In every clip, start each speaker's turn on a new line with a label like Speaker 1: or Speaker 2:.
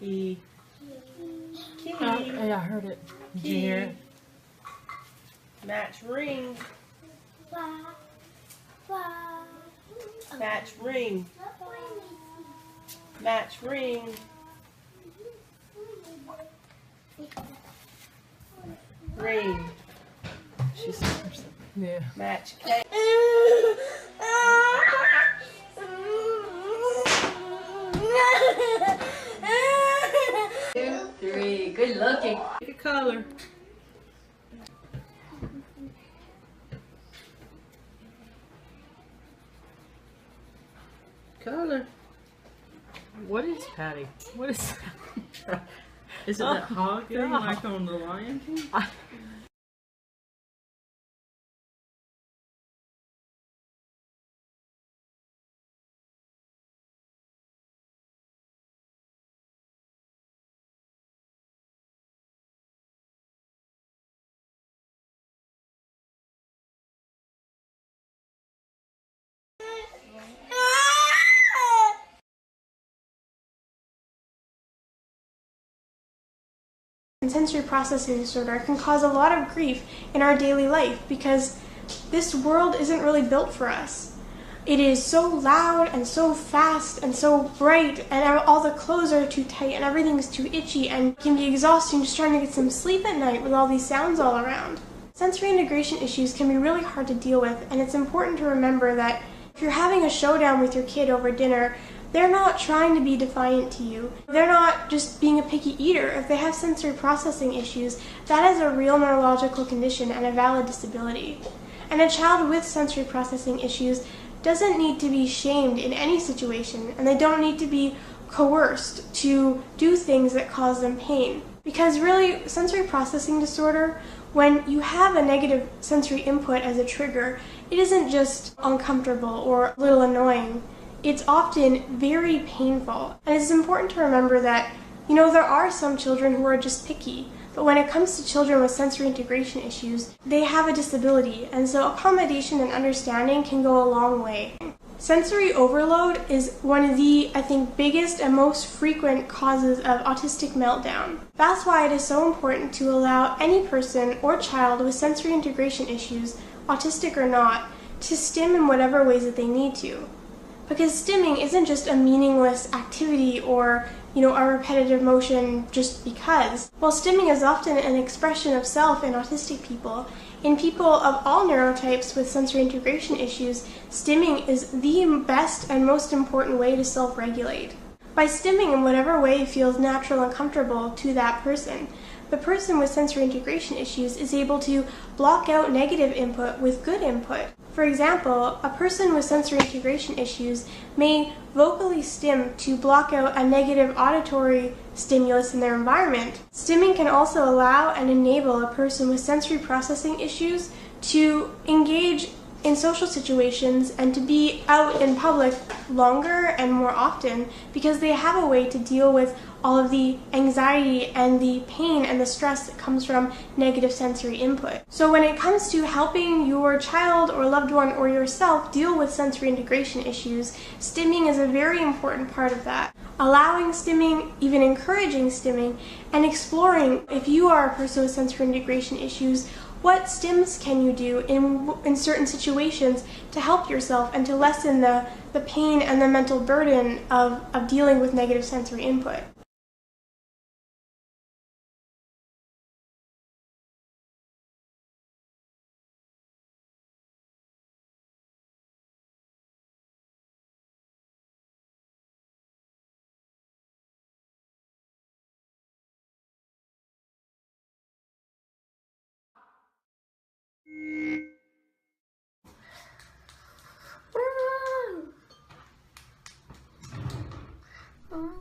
Speaker 1: Key. Key.
Speaker 2: Yeah, I heard it. Did you hear it?
Speaker 1: Match ring. Match ring. Match ring. Ring. She said,
Speaker 2: Yeah.
Speaker 1: match cake.
Speaker 3: 2, 3. Good looking.
Speaker 1: Pick a color. Color. What is Patty? What is that? Is it that hog thing like on the Lion King?
Speaker 4: Sensory processing disorder can cause a lot of grief in our daily life because this world isn't really built for us. It is so loud and so fast and so bright, and all the clothes are too tight and everything's too itchy, and it can be exhausting just trying to get some sleep at night with all these sounds all around. Sensory integration issues can be really hard to deal with, and it's important to remember that if you're having a showdown with your kid over dinner, they're not trying to be defiant to you. They're not just being a picky eater. If they have sensory processing issues, that is a real neurological condition and a valid disability. And a child with sensory processing issues doesn't need to be shamed in any situation, and they don't need to be coerced to do things that cause them pain. Because really, sensory processing disorder, when you have a negative sensory input as a trigger, it isn't just uncomfortable or a little annoying. It's often very painful. And it's important to remember that, there are some children who are just picky, but when it comes to children with sensory integration issues, they have a disability, and so accommodation and understanding can go a long way. Sensory overload is one of the, I think, biggest and most frequent causes of autistic meltdown. That's why it is so important to allow any person or child with sensory integration issues, autistic or not, to stim in whatever ways that they need to. Because stimming isn't just a meaningless activity or, a repetitive motion just because. While stimming is often an expression of self in autistic people, in people of all neurotypes with sensory integration issues, stimming is the best and most important way to self-regulate. By stimming in whatever way feels natural and comfortable to that person, the person with sensory integration issues is able to block out negative input with good input. For example, a person with sensory integration issues may vocally stim to block out a negative auditory stimulus in their environment. Stimming can also allow and enable a person with sensory processing issues to engage in social situations and to be out in public longer and more often because they have a way to deal with all of the anxiety and the pain and the stress that comes from negative sensory input. So when it comes to helping your child or loved one or yourself deal with sensory integration issues, stimming is a very important part of that. Allowing stimming, even encouraging stimming, and exploring if you are a person with sensory integration issues, what stims can you do in certain situations to help yourself and to lessen the pain and the mental burden of dealing with negative sensory input.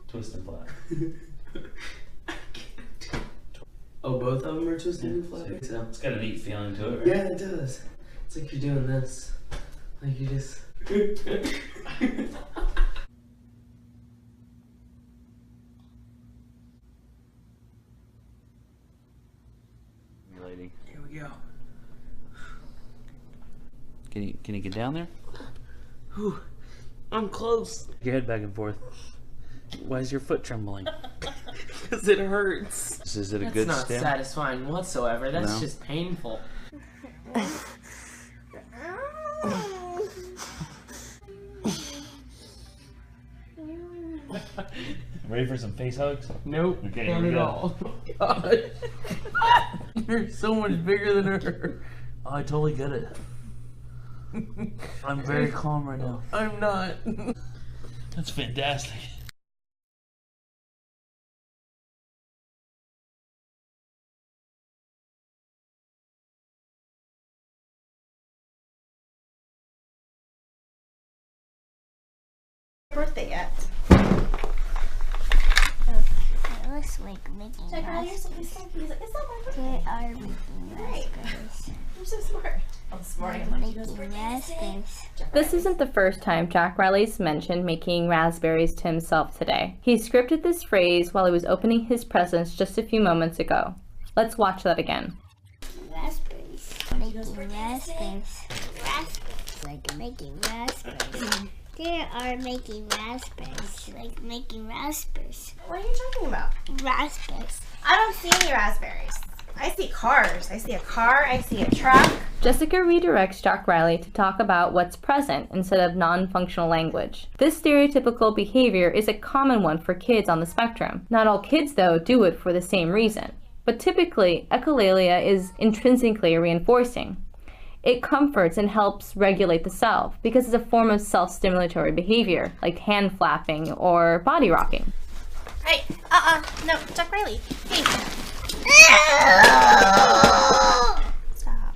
Speaker 5: Twist and flat.
Speaker 6: Oh, both of them are twisted and flat? So.
Speaker 5: It's got a neat feeling to it, right?
Speaker 6: Yeah, it does. It's like you're doing this. Like you just...
Speaker 5: Lady.
Speaker 6: Here we go.
Speaker 5: Can you get down there?
Speaker 6: Whew. I'm close.
Speaker 5: Your head back and forth. Why is your foot trembling?
Speaker 1: Because it hurts.
Speaker 5: Is it a
Speaker 6: That's
Speaker 5: good
Speaker 6: not
Speaker 5: stem?
Speaker 6: satisfying whatsoever. That's
Speaker 5: No?
Speaker 6: just painful.
Speaker 5: Ready for some face hugs?
Speaker 6: Nope.
Speaker 5: Okay,
Speaker 6: not
Speaker 5: here we
Speaker 6: at
Speaker 5: go.
Speaker 6: all. God. You're so much bigger than her.
Speaker 5: Oh, I totally get it. I'm very calm right now.
Speaker 6: I'm not.
Speaker 5: That's fantastic.
Speaker 7: Birthday yet.
Speaker 8: It looks like making
Speaker 7: Check out your
Speaker 8: raspberries.
Speaker 7: He's like, it's not my birthday.
Speaker 8: They are making raspberries.
Speaker 7: You're so smart. Oh, smart.
Speaker 8: They're making raspberries.
Speaker 9: This isn't the first time Jack Riley's mentioned making raspberries to himself today. He scripted this phrase while he was opening his presents just a few moments ago. Let's watch that again.
Speaker 8: Raspberries. Making raspberries. Raspberries. Like making raspberries. They are making raspberries. Like making raspberries.
Speaker 7: What are you talking about?
Speaker 8: Raspberries.
Speaker 7: I don't see any raspberries. I see cars. I see a car. I see a truck.
Speaker 9: Jessica redirects Jack Riley to talk about what's present instead of non-functional language. This stereotypical behavior is a common one for kids on the spectrum. Not all kids, though, do it for the same reason. But typically, echolalia is intrinsically reinforcing. It comforts and helps regulate the self because it's a form of self-stimulatory behavior, like hand flapping or body rocking.
Speaker 7: Hey, no, Jack Riley. Hey. Stop.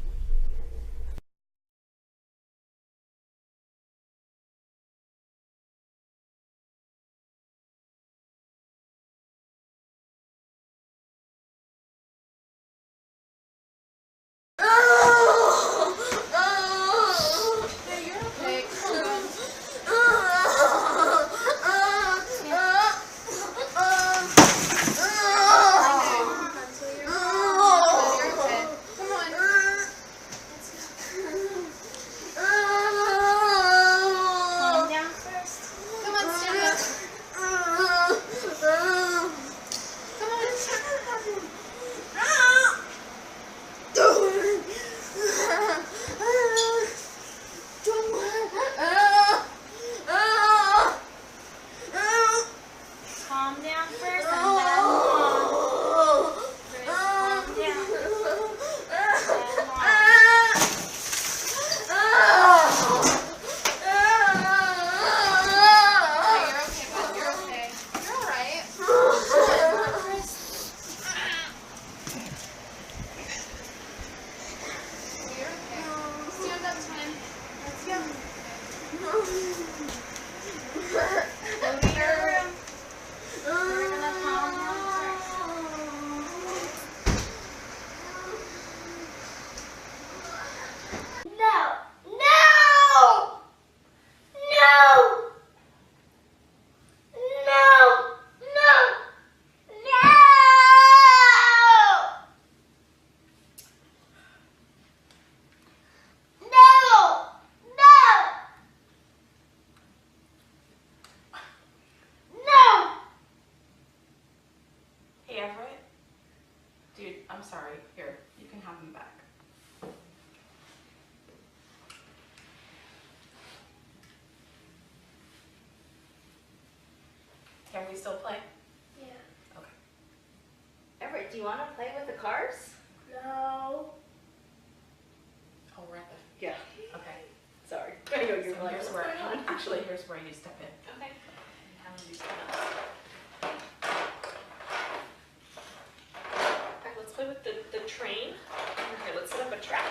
Speaker 1: Dude, I'm sorry. Here, you can have them back. Can we still play?
Speaker 7: Yeah.
Speaker 1: Okay.
Speaker 7: Everett, do you want to play with the cars? No.
Speaker 1: Oh, we're at the...
Speaker 7: Yeah.
Speaker 1: Okay.
Speaker 7: Sorry.
Speaker 1: So here's where... Actually, here's where you step in.
Speaker 7: Okay.
Speaker 1: And have them do something else. Okay, let's play with the train. Okay, let's set up a track.